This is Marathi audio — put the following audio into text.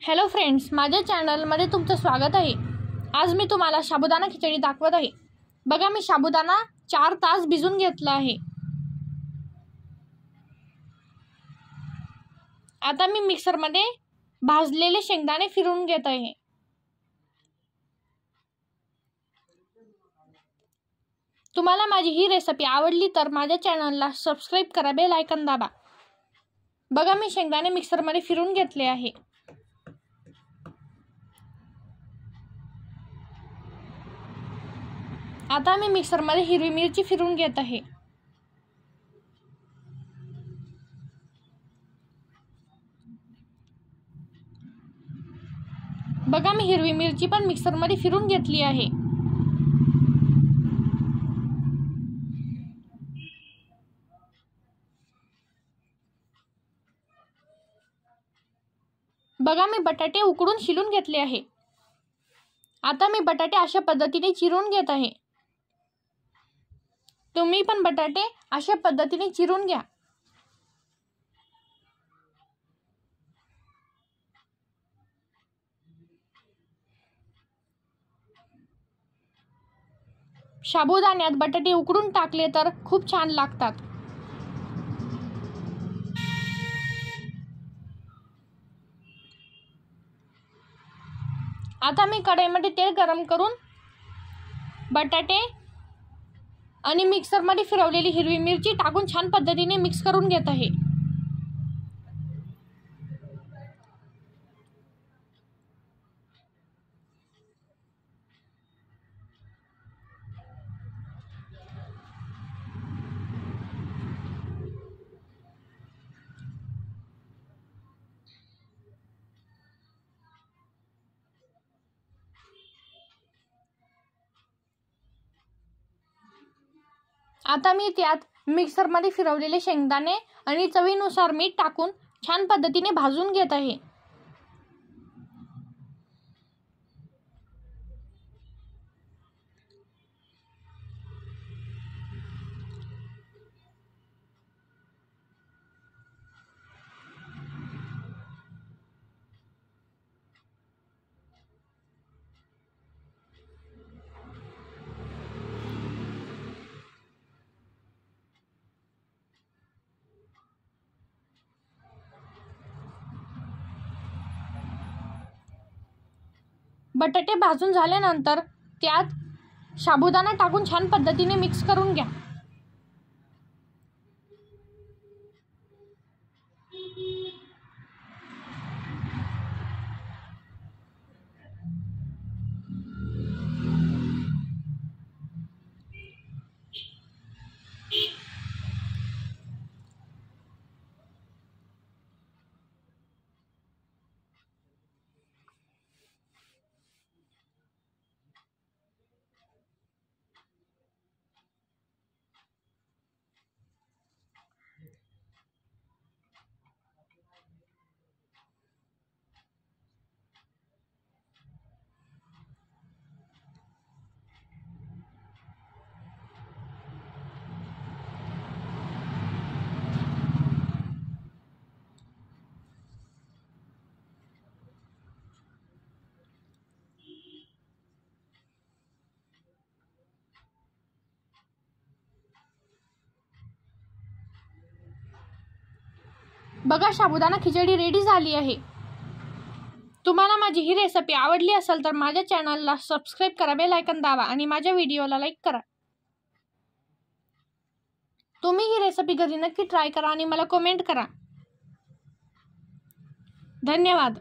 हॅलो फ्रेंड्स, माझ्या चॅनलमध्ये तुमचं स्वागत आहे। आज मी तुम्हाला साबुदाणा खिचडी दाखवत आहे। बघा, मी साबुदाणा 4 तास भिजून घेतला आहे। आता मी मिक्सरमध्ये भाजलेले शेंगदाणे फिरवून घेत आहे। तुम्हाला माझी ही रेसिपी आवडली तर माझ्या चॅनलला सबस्क्राइब करा, बेल आयकॉन दाबा। बघा, मी शेंगदाणे मिक्सरमध्ये फिरवून घेतले आहे। आता मी मिक्सरमध्ये हिरवी मिरची फिरवून घेत आहे। बघा, मी हिरवी मिरची पण मिक्सरमध्ये फिरवून घेतली आहे। बघा, मी बटाटे उकडून शिलून घेतले आहे। आता मी बटाटे अशा पद्धतीने चिरून घेत आहे। तुम्ही पण बटाटे अशा पद्धतीने चिरून घ्या। साबुदाण्यात बटाटे उकडून टाकले तर खूप छान लागतात। आता मी कढईमध्ये तेल गरम करून बटाटे आणि मिक्सरमध्ये फिरवलेली हिरवी मिरची टाकून छान पद्धतीने मिक्स करून घेत आहे। आता मी त्यात मिक्सरमध्ये फिरवलेले शेंगदाणे आणि चवीनुसार मीठ टाकून छान पद्धतीने भाजून घेत आहे। बटाटे भाजून झाल्यानंतर त्यात साबुदाणा टाकून छान पद्धतीने मिक्स करून घ्या। बघा, साबुदाणा खिचडी रेडी झाली आहे। तुम्हाला माझी ही रेसिपी आवडली असेल तर माझ्या चॅनलला सबस्क्राइब करा, बेल आयकॉन दाबा आणि माझ्या व्हिडिओला लाईक करा। तुम्ही ही रेसिपी घरी नक्की ट्राय करा आणि मला कमेंट करा। धन्यवाद।